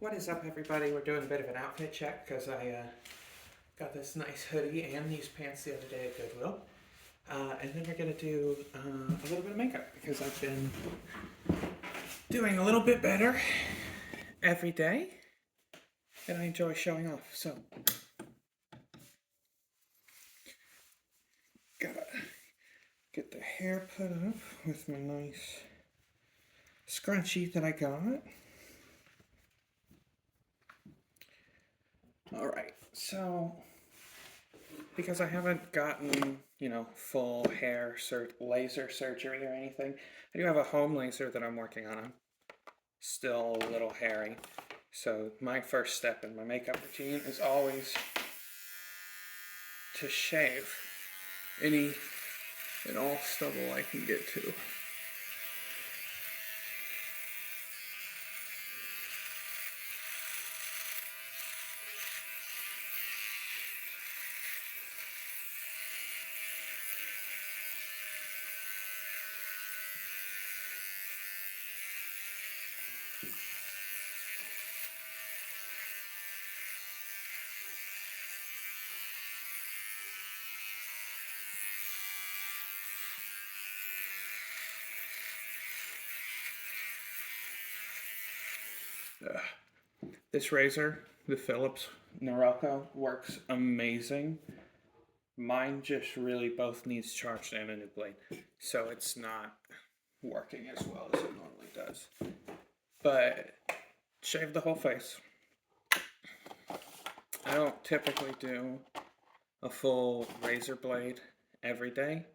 What is up, everybody? We're doing a bit of an outfit check because I got this nice hoodie and these pants the other day at Goodwill. And then we're going to do a little bit of makeup because I've been doing a little bit better every day and I enjoy showing off. So, gotta get the hair put up with my nice scrunchie that I got. Alright, so because I haven't gotten, full hair laser surgery or anything, I do have a home laser that I'm working on. I'm still a little hairy. So my first step in my makeup routine is always to shave any and all stubble I can get to. This razor, the Philips Norelco, works amazing. Mine just really both needs charged and a new blade, so it's not working as well as it normally does. But shave the whole face. I don't typically do a full razor blade every day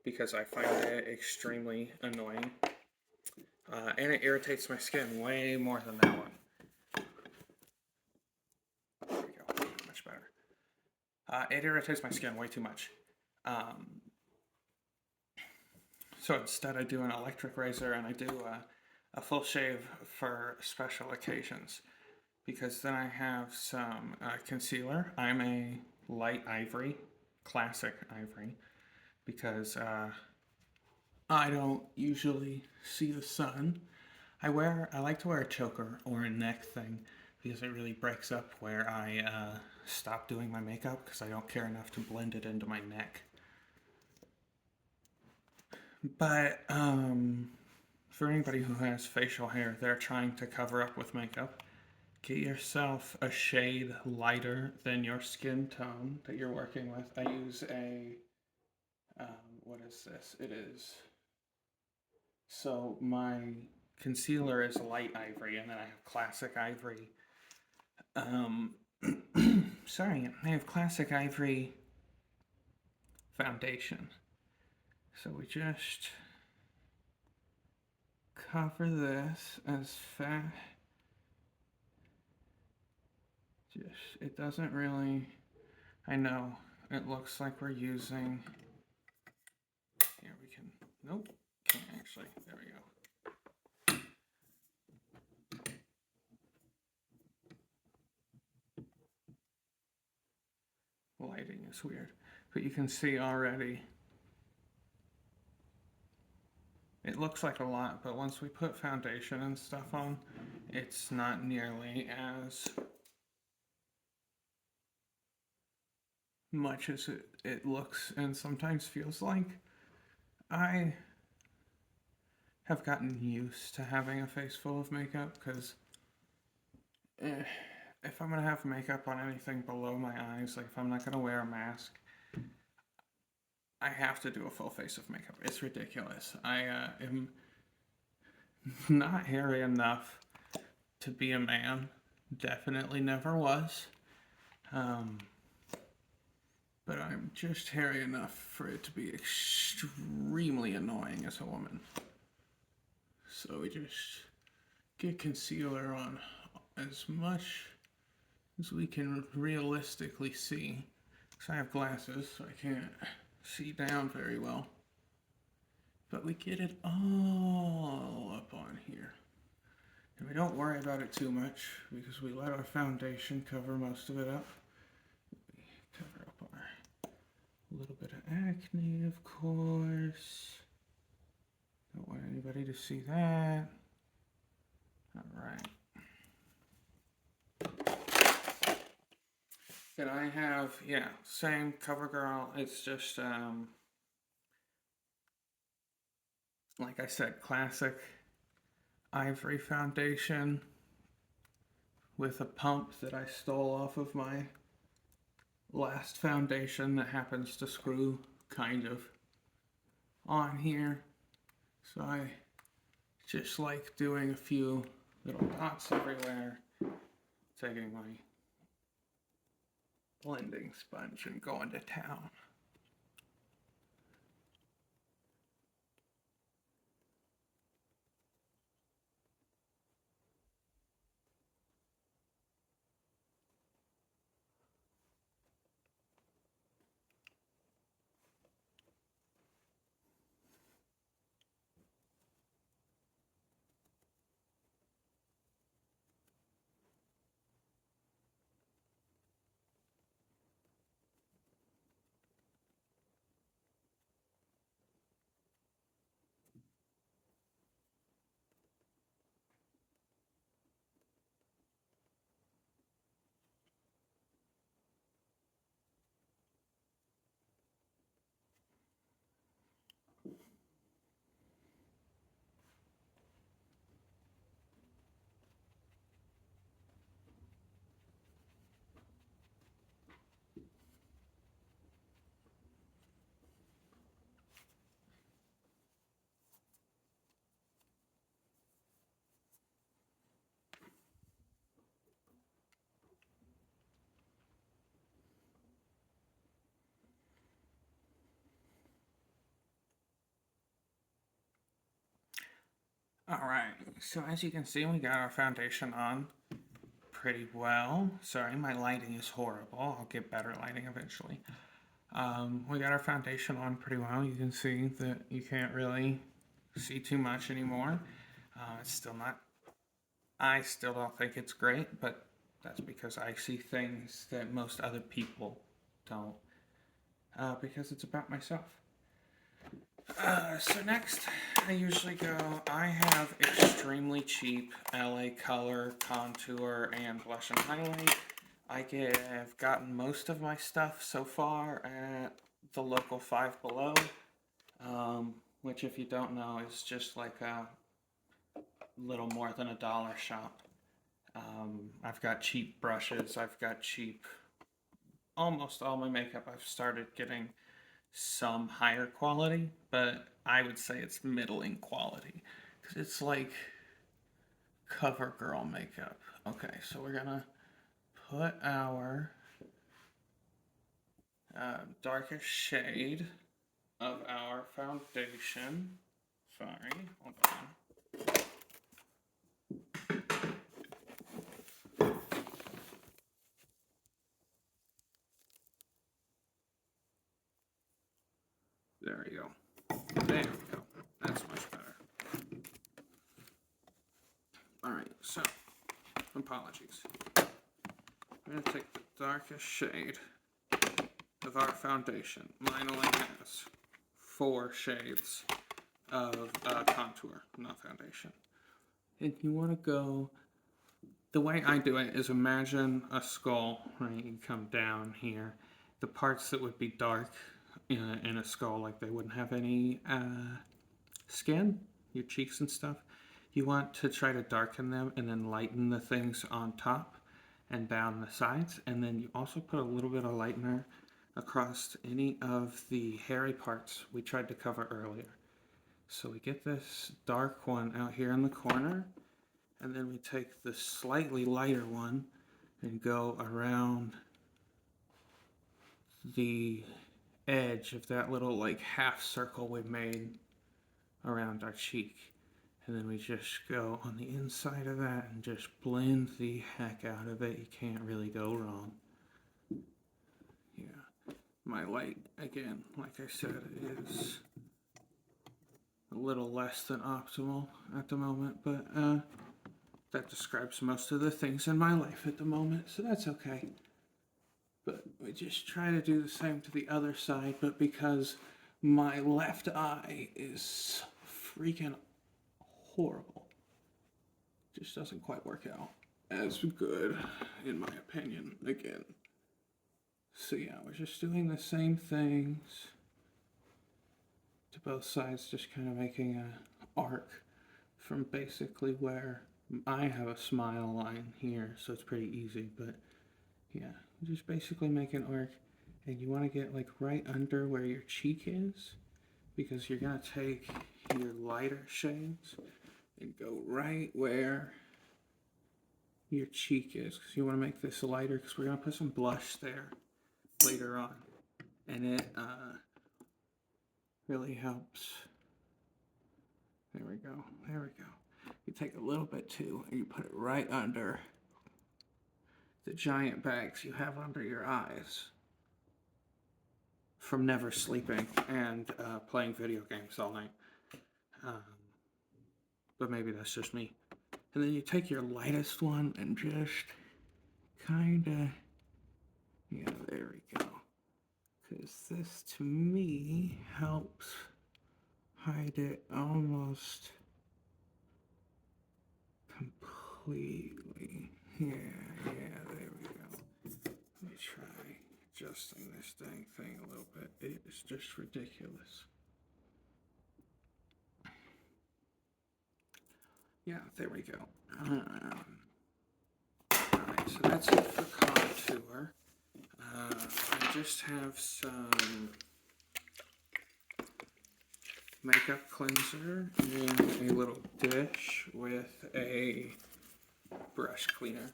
because I find it extremely annoying. And it irritates my skin way more than that one. There we go, much better. It irritates my skin way too much. So instead I do an electric razor and I do a full shave for special occasions. Because then I have some concealer. I'm a light ivory, classic ivory, because I don't usually see the sun. I like to wear a choker or a neck thing because it really breaks up where I stop doing my makeup because I don't care enough to blend it into my neck. But for anybody who has facial hair, they're trying to cover up with makeup. Get yourself a shade lighter than your skin tone that you're working with. I use a, what is this? It is, so my concealer is light ivory and then I have classic ivory. Sorry, I have classic ivory foundation. So we just cover this as fast. It doesn't really, I know, it looks like we're using, here we can, nope, can't actually, there we go. Lighting is weird, but you can see already, it looks like a lot, but once we put foundation and stuff on, it's not nearly as much as it looks and sometimes feels like. I have gotten used to having a face full of makeup because if I'm going to have makeup on anything below my eyes, like if I'm not going to wear a mask, I have to do a full face of makeup. It's ridiculous. I am not hairy enough to be a man. Definitely never was. But I'm just hairy enough for it to be extremely annoying as a woman. So we just get concealer on as much as we can realistically see. Because I have glasses, so I can't see down very well. But we get it all up on here. And we don't worry about it too much because we let our foundation cover most of it up. We cover up our little bit of acne, of course. Don't want anybody to see that. All right. Then I have, yeah, same CoverGirl. It's just, like I said, classic ivory foundation with a pump that I stole off of my last foundation that happens to screw kind of on here. So I just like doing a few little dots everywhere, taking my blending sponge and going to town. Alright, so as you can see, we got our foundation on pretty well. Sorry, my lighting is horrible. I'll get better lighting eventually. We got our foundation on pretty well. You can see that you can't really see too much anymore. It's still not, I still don't think it's great, but that's because I see things that most other people don't, because it's about myself. So next, I usually go, I have extremely cheap LA Color, Contour, and Blush and Highlight. I've gotten most of my stuff so far at the local Five Below, which if you don't know is just like a little more than a dollar shop. I've got cheap brushes, I've got cheap, almost all my makeup I've started getting some higher quality, but I would say it's middling quality because it's like CoverGirl makeup. Okay, so we're gonna put our darkest shade of our foundation. Sorry, hold on. There we go. There we go. That's much better. Alright, so, apologies. I'm going to take the darkest shade of our foundation. Mine only has 4 shades of contour, not foundation. And you want to go, the way I do it is imagine a skull, right? You come down here. The parts that would be dark in a skull, like they wouldn't have any skin, your cheeks and stuff, you want to try to darken them and then lighten the things on top and down the sides. And then you also put a little bit of lightener across any of the hairy parts we tried to cover earlier. So we get this dark one out here in the corner, and then we take the slightly lighter one and go around the edge of that little like half circle we made around our cheek. And then we just go on the inside of that and just blend the heck out of it. You can't really go wrong. Yeah. My light, again, like I said, is a little less than optimal at the moment, but that describes most of the things in my life at the moment, so that's okay. But we just try to do the same to the other side, but because my left eye is freaking horrible, just doesn't quite work out as good, in my opinion, again. So yeah, we're just doing the same things to both sides, just kind of making a arc from basically where I have a smile line here, so it's pretty easy, but yeah, just basically make an arc, and you want to get like right under where your cheek is, because you're gonna take your lighter shades and go right where your cheek is, because you want to make this lighter, because we're gonna put some blush there later on, and it really helps. There we go. There we go. You take a little bit too, and you put it right under the giant bags you have under your eyes from never sleeping and playing video games all night. But maybe that's just me. And then you take your lightest one and just kind of, yeah, there we go. Because this to me helps hide it almost completely. Yeah, there we go. Let me try adjusting this dang thing a little bit. It is just ridiculous. Yeah, there we go. Alright, so that's it for contour. I just have some makeup cleanser in a little dish with a brush cleaner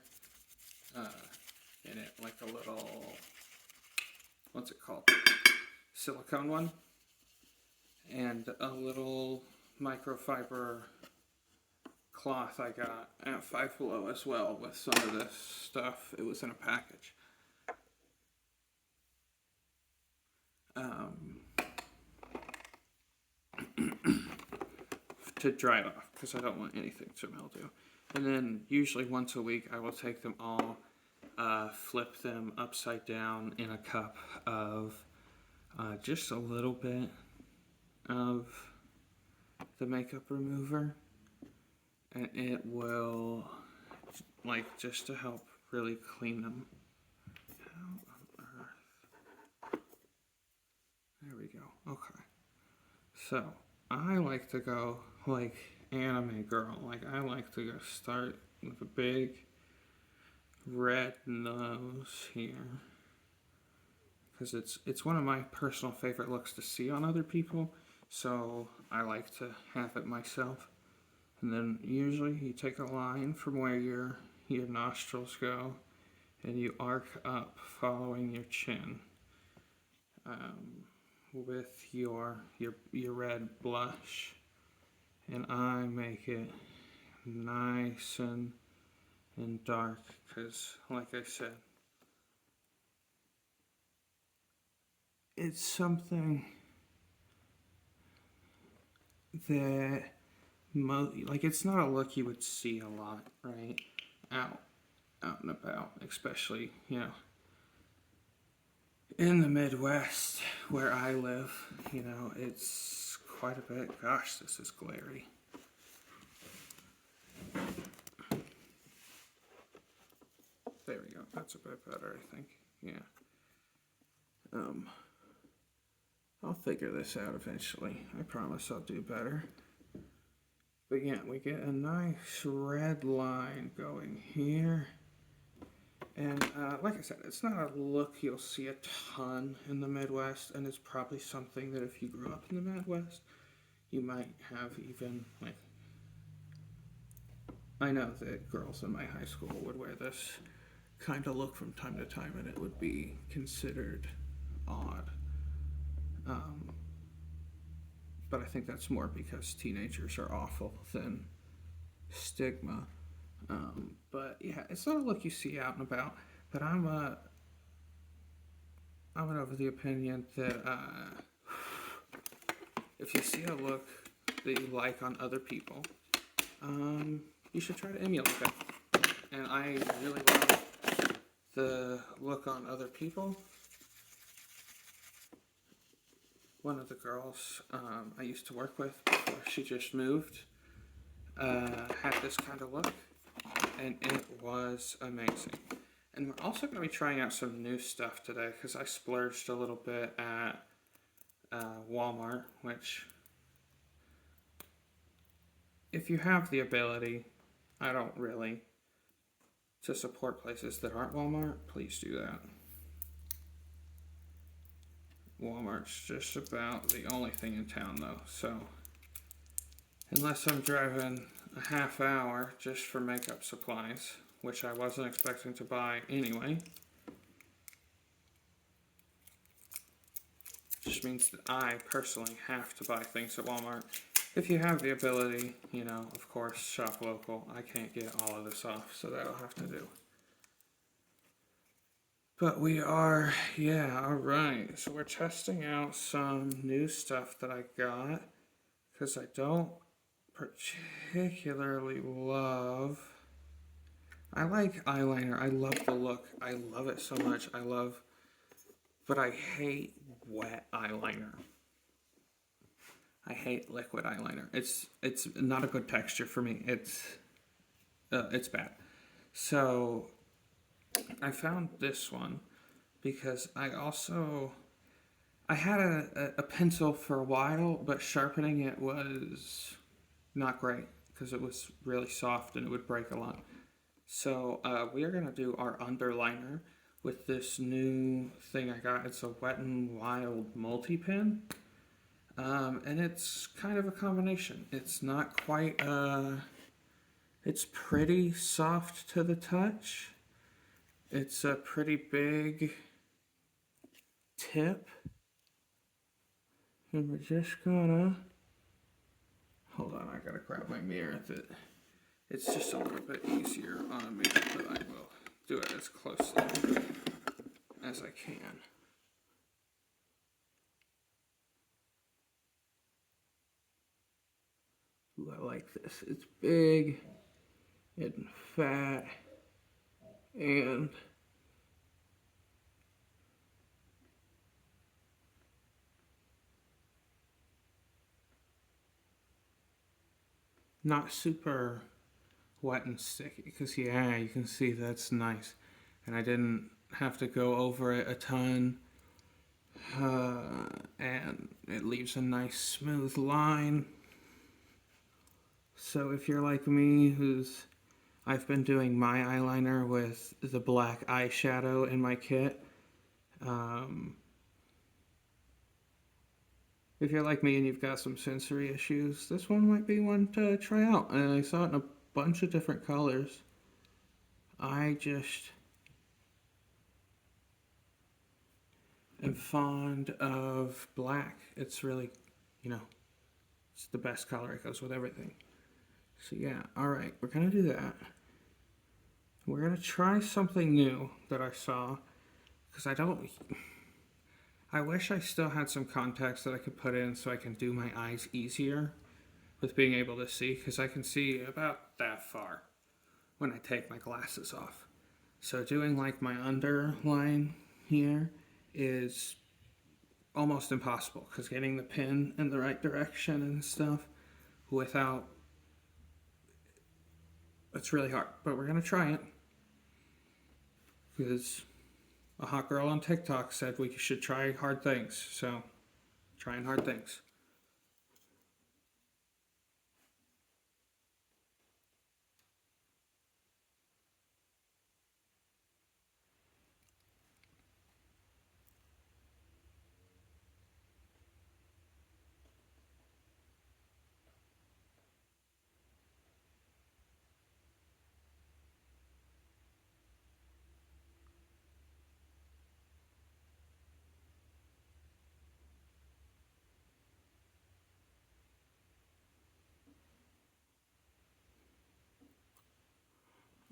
in it, like a little, what's it called? Silicone one. And a little microfiber cloth I got at Five Below as well with some of this stuff. It was in a package. To dry it off, because I don't want anything to mildew. And then usually once a week I will take them all, flip them upside down in a cup of just a little bit of the makeup remover, and it will, like, just to help really clean them. How on earth? There we go. Okay. So I like to go like anime girl. Like, I like to go start with a big red nose here, because it's one of my personal favorite looks to see on other people, so I like to have it myself. And then usually you take a line from where your nostrils go, and you arc up following your chin with your red blush, and I make it nice and dark, because like I said, it's something that like, it's not a look you would see a lot, right? Out and about, especially, you know, in the Midwest where I live. You know, it's quite a bit. Gosh, this is glary. There we go. That's a bit better, I think. Yeah. I'll figure this out eventually. I promise I'll do better. But yeah, we get a nice red line going here. And like I said, it's not a look you'll see a ton in the Midwest, and it's probably something that if you grew up in the Midwest, you might have even, like, I know that girls in my high school would wear this kind of look from time to time, and it would be considered odd. But I think that's more because teenagers are awful than stigma. But yeah, it's not a look you see out and about. But I'm of the opinion that if you see a look that you like on other people, you should try to emulate that. And I really love the look on other people. One of the girls I used to work with before she just moved had this kind of look, and it was amazing. And we're also going to be trying out some new stuff today because I splurged a little bit at Walmart, which, if you have the ability, I don't really, to support places that aren't Walmart, please do that. Walmart's just about the only thing in town though, so unless I'm driving a half hour just for makeup supplies, which I wasn't expecting to buy anyway, which means that I personally have to buy things at Walmart. If you have the ability, you know, of course, shop local. I can't get all of this off, so that'll have to do. But we are, yeah, alright. So we're testing out some new stuff that I got, because I don't particularly love... I like eyeliner. I love the look. I love it so much. But I hate wet eyeliner. I hate liquid eyeliner. It's not a good texture for me. It's bad. So I found this one because I had a pencil for a while, but sharpening it was not great because it was really soft and it would break a lot. So we are going to do our underliner with this new thing I got. It's a Wet n Wild multi-pen. And it's kind of a combination. It's not quite, it's pretty soft to the touch. It's a pretty big tip. And we're just gonna, hold on, I gotta grab my mirror. It's just a little bit easier on a mirror, but I will do it as closely as I can. Ooh, I like this. It's big and fat and not super wet and sticky, because yeah, you can see that's nice, and I didn't have to go over it a ton, and it leaves a nice smooth line. So if you're like me, I've been doing my eyeliner with the black eyeshadow in my kit. If you're like me and you've got some sensory issues, this one might be one to try out. And I saw it in a bunch of different colors. I just am fond of black. It's really, it's the best color. It goes with everything. So yeah, alright, we're going to do that. We're going to try something new that I saw, because I wish I still had some contacts that I could put in so I can do my eyes easier with being able to see, because I can see about that far when I take my glasses off. So doing like my underline here is almost impossible, because getting the pin in the right direction and stuff without, it's really hard. But we're going to try it, because a hot girl on TikTok said we should try hard things, so trying hard things.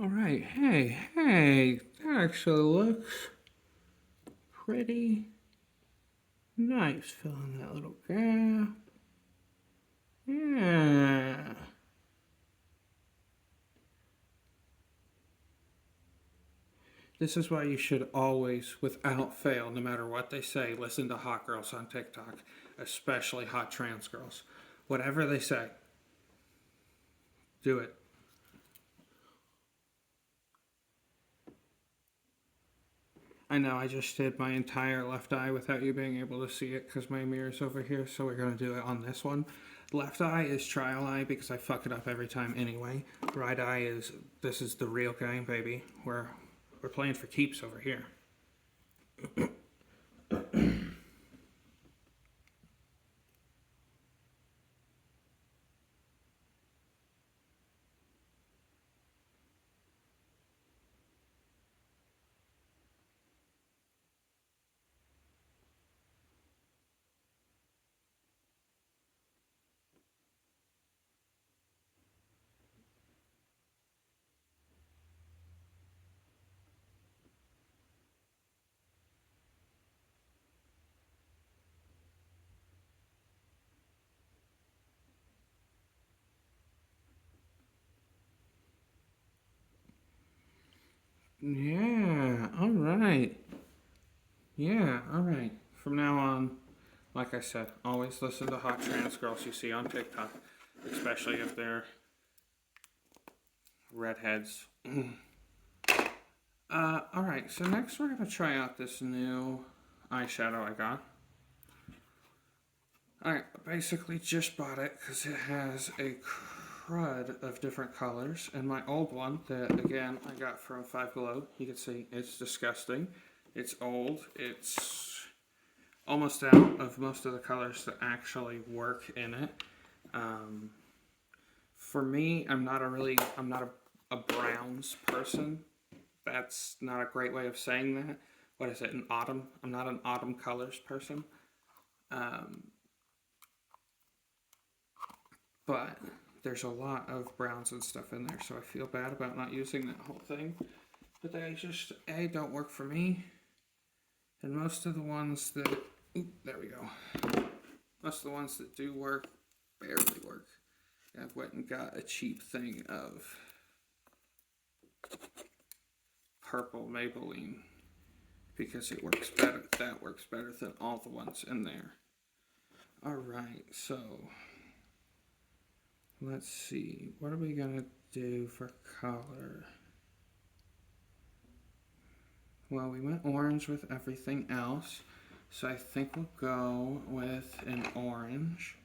All right, hey, that actually looks pretty nice, filling that little gap. Yeah. This is why you should always, without fail, no matter what they say, listen to hot girls on TikTok, especially hot trans girls. Whatever they say, do it. I know I just did my entire left eye without you being able to see it because my mirror's over here, so we're going to do it on this one. Left eye is trial eye because I fuck it up every time anyway. Right eye is, this is the real game, baby. We're playing for keeps over here. Yeah, alright. Yeah, alright. From now on, like I said, always listen to hot trans girls you see on TikTok, especially if they're redheads. Alright, so next we're going to try out this new eyeshadow I got. I basically just bought it because it has a crud of different colors, and my old one that again I got from Five Below, you can see it's disgusting. It's old, it's almost out of most of the colors that actually work in it. For me, I'm not a browns person. That's not a great way of saying that. What is it, an autumn? I'm not an autumn colors person. But there's a lot of browns and stuff in there, so I feel bad about not using that whole thing. But they just, A, don't work for me. And most of the ones that, there we go. Most of the ones that do work, barely work. I went and got a cheap thing of purple Maybelline because it works better. That works better than all the ones in there. Alright, so let's see. What are we gonna do for color? Well, we went orange with everything else, so I think we'll go with an orange.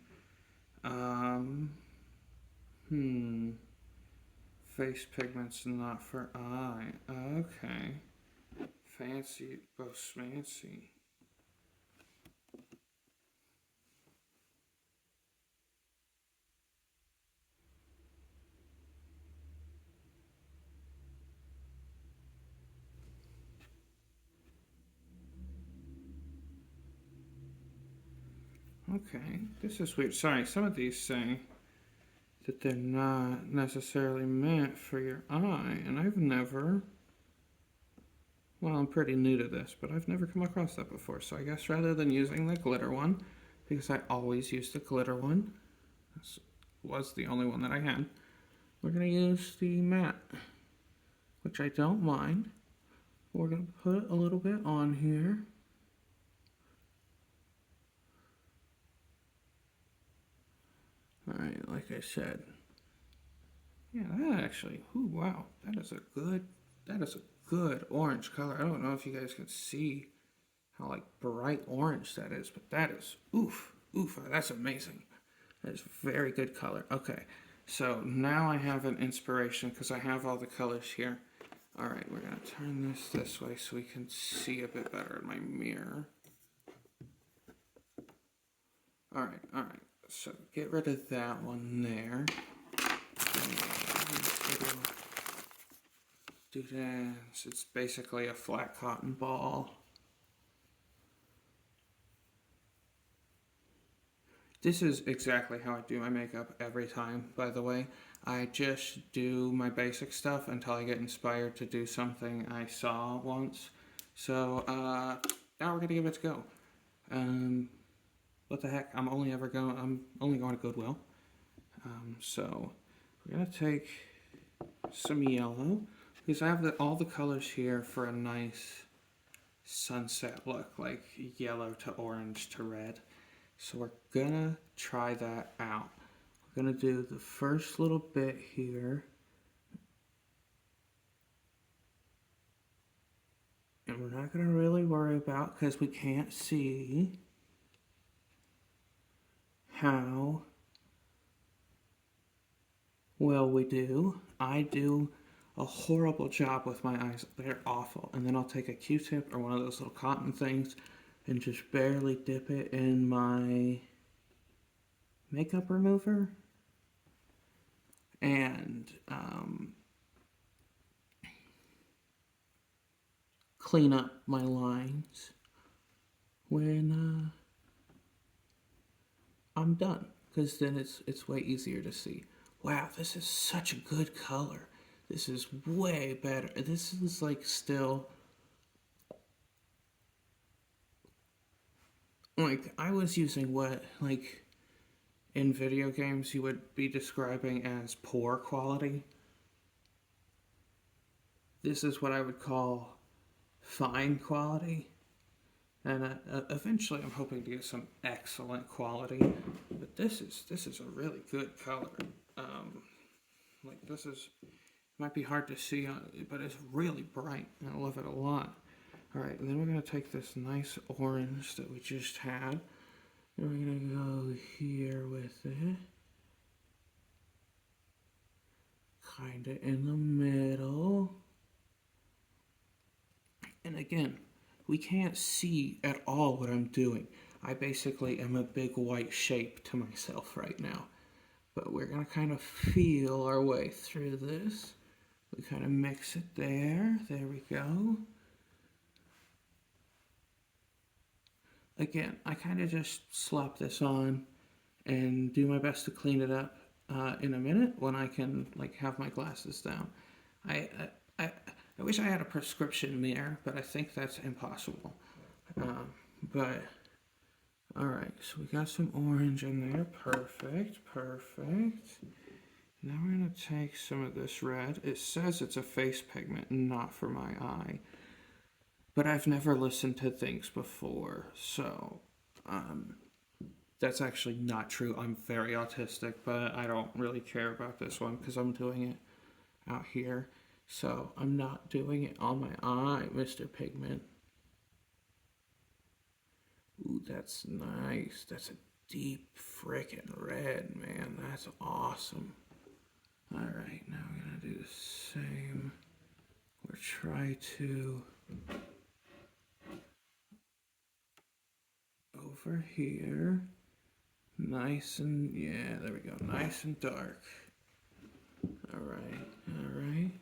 Face pigment's not for eye. Okay. Fancy, both schmancy. Okay, this is weird. Sorry, some of these say that they're not necessarily meant for your eye, and I've never, well, I'm pretty new to this, but I've never come across that before, so I guess rather than using the glitter one, because I always use the glitter one, this was the only one that I had, we're going to use the matte, which I don't mind. We're going to put a little bit on here. Alright, like I said. Yeah, that actually, ooh, wow, that is a good orange color. I don't know if you guys can see how like bright orange that is, but that is, oof, that's amazing. That is very good color. Okay, so now I have an inspiration because I have all the colors here. Alright, we're going to turn this way so we can see a bit better in my mirror. Alright, so get rid of that one there. Do this. It's basically a flat cotton ball. This is exactly how I do my makeup every time, by the way. I just do my basic stuff until I get inspired to do something I saw once. So, now we're gonna give it a go. What the heck? I'm only going to Goodwill. So, we're gonna take some yellow, because I have all the colors here for a nice sunset look, like yellow to orange to red. So we're gonna try that out. We're gonna do the first little bit here. And we're not going to really worry about because we can't see how well we do. I do a horrible job with my eyes. They're awful. And then I'll take a Q-tip or one of those little cotton things and just barely dip it in my makeup remover. And clean up my lines when I'm done, because then it's way easier to see. Wow, this is such a good color. This is way better. This is like still like I was using what like in video games you would be describing as poor quality. This is what I would call fine quality. And eventually, I'm hoping to get some excellent quality. But this is a really good color. Like this is might be hard to see, but it's really bright, and I love it a lot. All right, and then we're gonna take this nice orange that we just had, and we're gonna go here with it, kind of in the middle. And again, we can't see at all what I'm doing. I basically am a big white shape to myself right now. But we're going to kind of feel our way through this. We kind of mix it there. There we go. Again, I kind of just slap this on and do my best to clean it up in a minute when I can like have my glasses down. I, I, I wish I had a prescription mirror, but I think that's impossible. But, alright, so we got some orange in there. Perfect, perfect. Now we're going to take some of this red. It says it's a face pigment, not for my eye. But I've never listened to things before, so that's actually not true. I'm very autistic, but I don't really care about this one because I'm doing it out here. So I'm not doing it on my eye, Mr. Pigment. Ooh, that's nice. That's a deep frickin' red, man. That's awesome. Alright, now we're gonna do the same. We'll try to over here. Nice and yeah, there we go. Nice and dark. Alright, alright.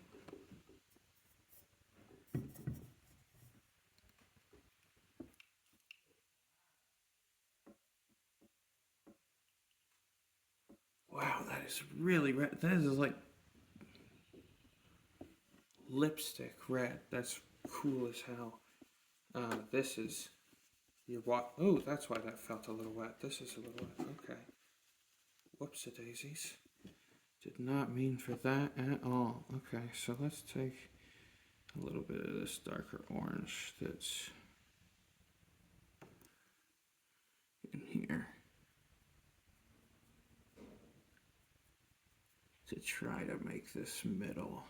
Wow, that is really red. That is like lipstick red. That's cool as hell. This is your what? Oh, that's why that felt a little wet. This is a little wet. Okay. Whoopsie daisies. Did not mean for that at all. Okay, so let's take a little bit of this darker orange that's in here to try to make this middle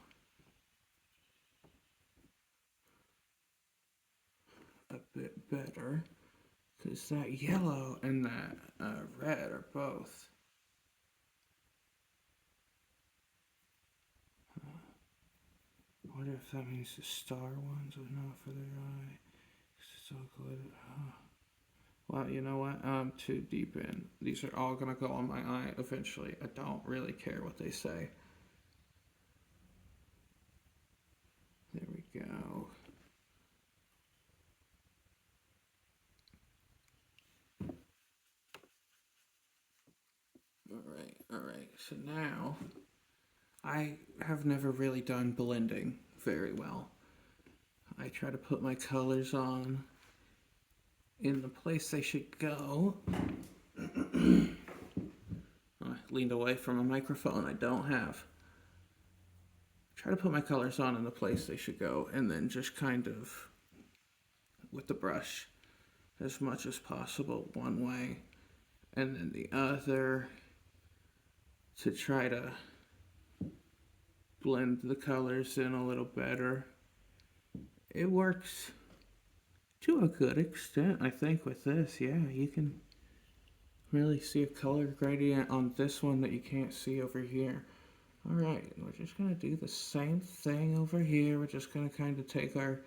a bit better, because that yellow and that red are both I wonder if that means the star ones are not for their eye. It's all glitter. Oh. Well, you know what? I'm too deep in. These are all gonna go on my eye eventually. I don't really care what they say. There we go. Alright. So now, I have never really done blending very well. I try to put my colors on in the place they should go. I leaned away from a microphone I don't have. Try to put my colors on in the place they should go, and then just kind of with the brush as much as possible one way, and then the other to try to blend the colors in a little better. It works To a good extent, I think with this, yeah, you can really see a color gradient on this one that you can't see over here. Alright, we're just going to do the same thing over here. We're just going to kind of take our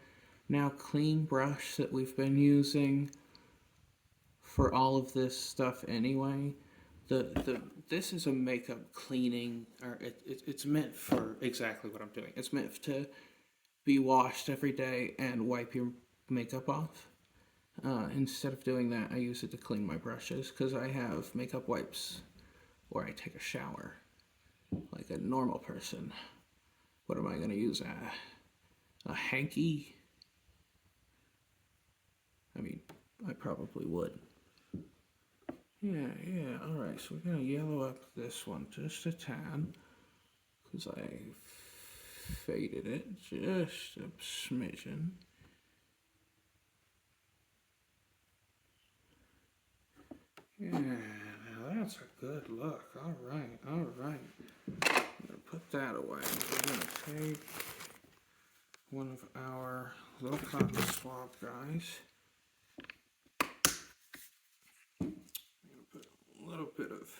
now clean brush that we've been using for all of this stuff anyway. This is a makeup cleaning, or it's meant for exactly what I'm doing. It's meant to be washed every day and wipe your makeup off. Instead of doing that, I use it to clean my brushes because I have makeup wipes or I take a shower like a normal person. What am I going to use? A hanky? I mean, I probably would. Yeah, alright, so we're going to yellow up this one just a tad because I faded it just a smidgen. Yeah, now that's a good look. Alright. I'm gonna put that away. We're gonna take one of our little cotton swab guys. I'm gonna put a little bit of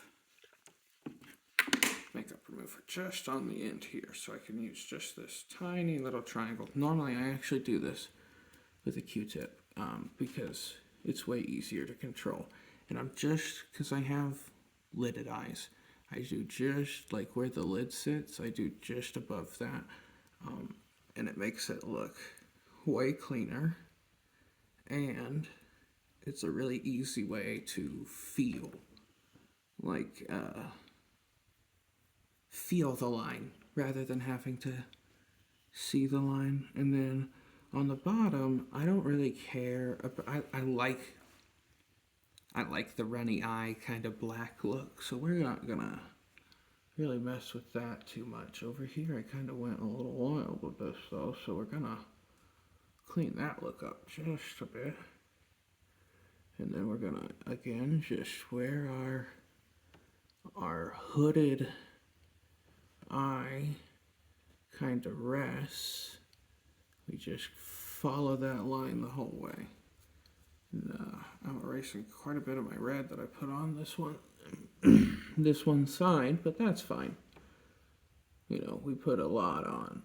makeup remover just on the end here so I can use just this tiny little triangle. Normally I actually do this with a Q-tip because it's way easier to control. And because I have lidded eyes, I do just like where the lid sits, I do just above that. And it makes it look way cleaner. And it's a really easy way to feel the line rather than having to see the line. And then on the bottom, I don't really care. I like the runny eye kind of black look, so we're not gonna really mess with that too much. Over here, I kind of went a little wild with this though, so we're gonna clean that look up just a bit. And then we're gonna, again, just where our hooded eye kind of rests, we just follow that line the whole way. And, I'm erasing quite a bit of my red that I put on this one, this one side, but that's fine. You know, we put a lot on,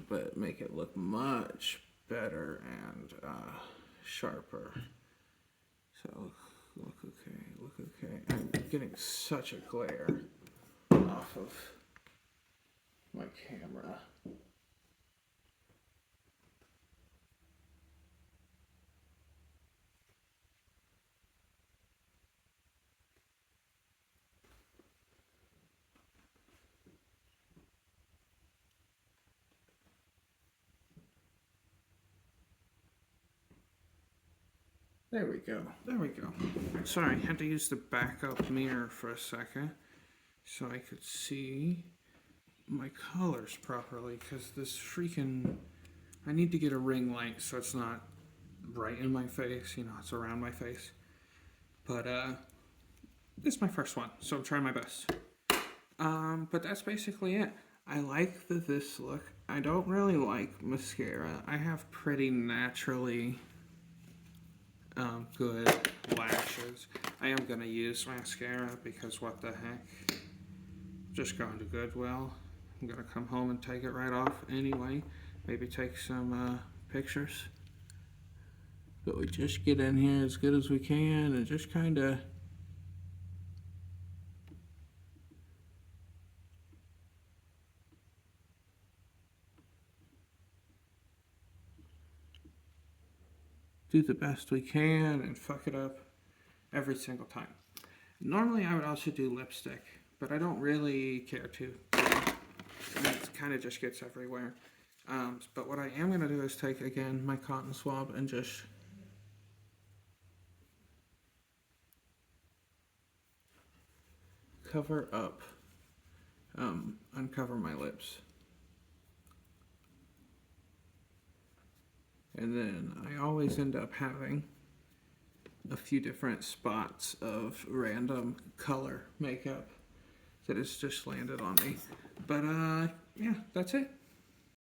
but make it look much better and sharper. So look okay. I'm getting such a glare off of my camera. There we go. Sorry, I had to use the backup mirror for a second so I could see my colors properly because this freaking... I need to get a ring light so it's not right in my face, you know, it's around my face. But, this is my first one, so I'm trying my best. But that's basically it. I like this look. I don't really like mascara. I have pretty naturally good lashes. I am gonna use mascara because what the heck. Just going to Goodwill. I'm gonna come home and take it right off anyway. Maybe take some pictures. But we just get in here as good as we can and just kind of do the best we can and fuck it up every single time. Normally I would also do lipstick, but I don't really care to. It kind of just gets everywhere. But what I am going to do is take, again, my cotton swab and just cover up, uncover my lips. And then I always end up having a few different spots of random color makeup that has just landed on me. But yeah, that's it.